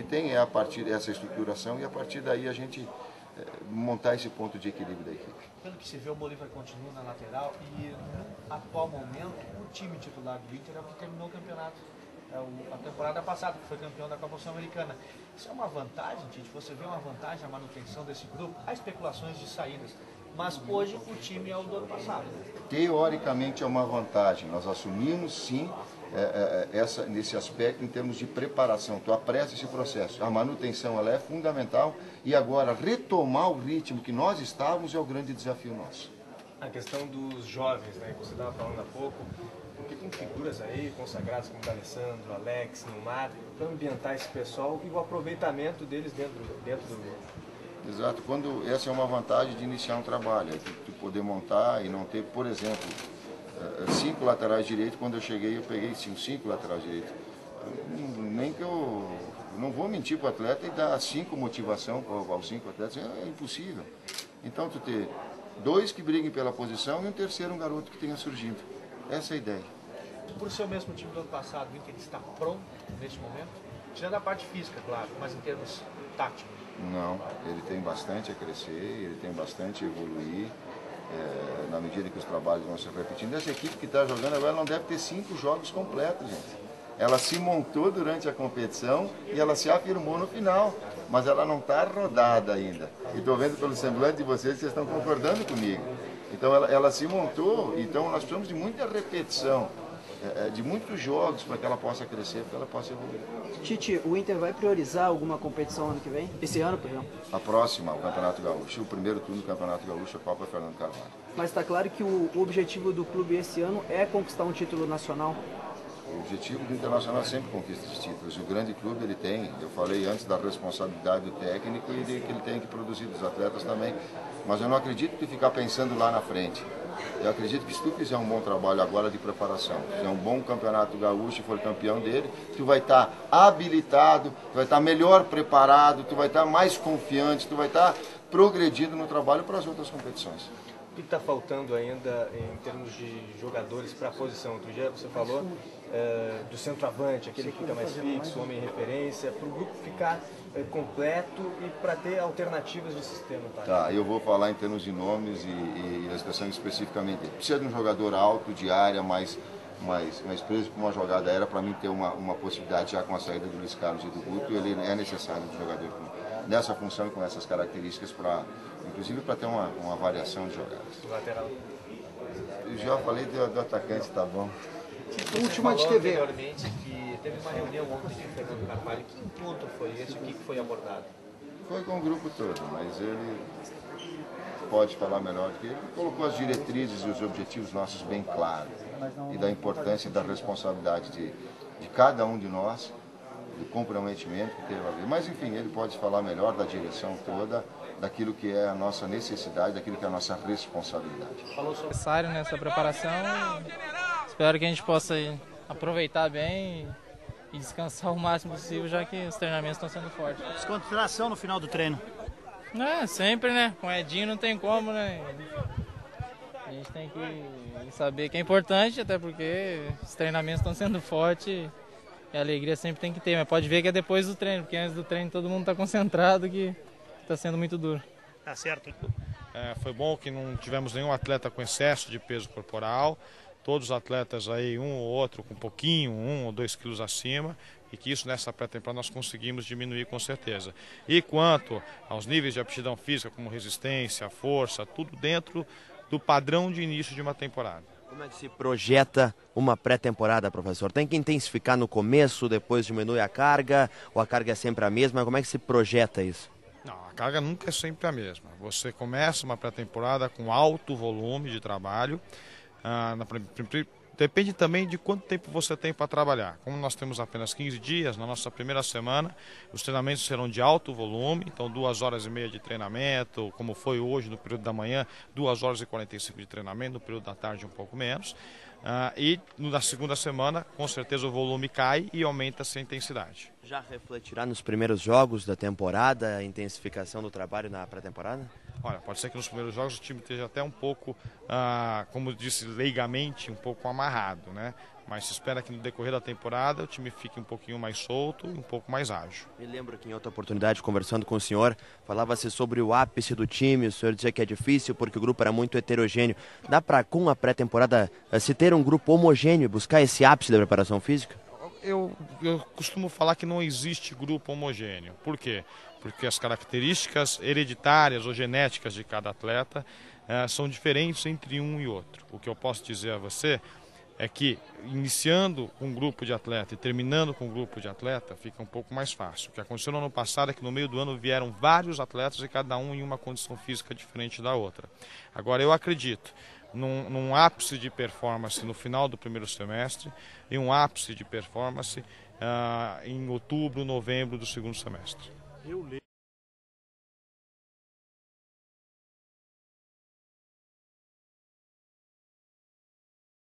tem é a partir dessa estruturação e a partir daí a gente montar esse ponto de equilíbrio da equipe. Pelo que se vê, o Bolívar continua na lateral e no atual momento o time titular do Inter é o que terminou o campeonato, a temporada passada, que foi campeão da Copa Sul-Americana. Isso é uma vantagem, Tite? Você vê uma vantagem na manutenção desse grupo? Há especulações de saídas, mas hoje o time é o do ano passado. Teoricamente é uma vantagem, nós assumimos sim nesse aspecto em termos de preparação, tu apressa esse processo, a manutenção ela é fundamental e agora retomar o ritmo que nós estávamos é o grande desafio nosso. A questão dos jovens, né, que você estava falando há pouco, porque tem figuras aí consagradas como o D'Alessandro, Alex, Neymar, para ambientar esse pessoal e o aproveitamento deles dentro do grupo. Exato, essa é uma vantagem de iniciar um trabalho, é tu poder montar e não ter, por exemplo, 5 laterais direitos. Quando eu cheguei eu peguei 5 laterais direitos. Nem que eu não vou mentir para o atleta e dar 5 motivação aos 5 atletas, é impossível. Então tu ter 2 que briguem pela posição e um terceiro, um garoto que tenha surgido. Essa é a ideia. Por ser o mesmo time do ano passado, o Inter está pronto neste momento? Tirando a parte física, claro, mas em termos táticos. Não, ele tem bastante a crescer, ele tem bastante a evoluir, na medida que os trabalhos vão se repetindo. Essa equipe que está jogando agora não deve ter 5 jogos completos, gente. Ela se montou durante a competição e ela se afirmou no final, mas ela não está rodada ainda. E estou vendo pelo semblante de vocês que vocês estão concordando comigo. Então ela se montou, então nós precisamos de muita repetição, de muitos jogos para que ela possa crescer, para que ela possa evoluir. Tite, o Inter vai priorizar alguma competição ano que vem? Esse ano, por exemplo? A próxima, o Campeonato Gaúcho, o primeiro turno do Campeonato Gaúcho, a Copa Fernando Carvalho. Mas está claro que o objetivo do clube esse ano é conquistar um título nacional? O objetivo do Internacional é sempre conquista de títulos. O grande clube ele tem, eu falei antes da responsabilidade do técnico e de que ele tem que produzir dos atletas também. Mas eu não acredito que ficar pensando lá na frente. Eu acredito que se tu fizer um bom trabalho agora de preparação, fizer um bom campeonato gaúcho e for campeão dele, tu vai estar habilitado, tu vai estar melhor preparado, tu vai estar mais confiante, tu vai estar progredindo no trabalho para as outras competições. O que está faltando ainda em termos de jogadores para a posição? Outro dia você falou do centroavante, aquele que fica mais fixo, homem referência, para o grupo ficar completo e para ter alternativas de sistema. Tá, eu vou falar em termos de nomes e a expressão especificamente. Precisa de um jogador alto, de área, mais preso para uma jogada aérea, para mim ter uma possibilidade já com a saída do Luiz Carlos e do Guto, ele é necessário um jogador nessa função e com essas características, inclusive para ter uma variação de jogadas. O lateral. Eu já falei do atacante, tá bom. Última de TV. Anteriormente que teve uma reunião ontem com o Fernando Carvalho. Que encontro foi esse? O que foi abordado? Foi com o grupo todo, mas ele pode falar melhor do que ele. Colocou as diretrizes e os objetivos nossos bem claros e da importância e da responsabilidade de cada um de nós, do comprometimento que teve a ver. Mas enfim, ele pode falar melhor da direção toda, daquilo que é a nossa necessidade, daquilo que é a nossa responsabilidade. Necessário nessa preparação. Espero que a gente possa aproveitar bem e descansar o máximo possível, já que os treinamentos estão sendo fortes. Descontração no final do treino. Sempre, né? Com o Edinho não tem como, né? A gente tem que saber que é importante, até porque os treinamentos estão sendo fortes e a alegria sempre tem que ter. Mas pode ver que é depois do treino, porque antes do treino todo mundo está concentrado, que está sendo muito duro. Tá certo. Foi bom que não tivemos nenhum atleta com excesso de peso corporal. Todos os atletas aí, um ou outro com um pouquinho, 1 ou 2 quilos acima, e que isso nessa pré-temporada nós conseguimos diminuir com certeza. E quanto aos níveis de aptidão física, como resistência, força, tudo dentro do padrão de início de uma temporada. Como é que se projeta uma pré-temporada, professor? Tem que intensificar no começo, depois diminui a carga, ou a carga é sempre a mesma? Como é que se projeta isso? Não, a carga nunca é sempre a mesma. Você começa uma pré-temporada com alto volume de trabalho. Depende também de quanto tempo você tem para trabalhar. Como nós temos apenas 15 dias, na nossa primeira semana, os treinamentos serão de alto volume, então 2h30 de treinamento, como foi hoje no período da manhã, 2h45 de treinamento, no período da tarde um pouco menos. E na segunda semana, com certeza o volume cai e aumenta-se a intensidade. Já refletirá nos primeiros jogos da temporada a intensificação do trabalho na pré-temporada? Olha, pode ser que nos primeiros jogos o time esteja até um pouco, como eu disse leigamente, um pouco amarrado, né? Mas se espera que no decorrer da temporada o time fique um pouquinho mais solto e um pouco mais ágil. Me lembro que em outra oportunidade, conversando com o senhor, falava-se sobre o ápice do time, o senhor dizia que é difícil porque o grupo era muito heterogêneo. Dá para, com a pré-temporada, se ter um grupo homogêneo e buscar esse ápice da preparação física? Eu costumo falar que não existe grupo homogêneo. Por quê? Porque as características hereditárias ou genéticas de cada atleta são diferentes entre um e outro. O que eu posso dizer a você é que iniciando com um grupo de atleta e terminando com um grupo de atleta fica um pouco mais fácil. O que aconteceu no ano passado é que no meio do ano vieram vários atletas e cada um em uma condição física diferente da outra. Agora eu acredito num ápice de performance no final do primeiro semestre e um ápice de performance em outubro, novembro do segundo semestre.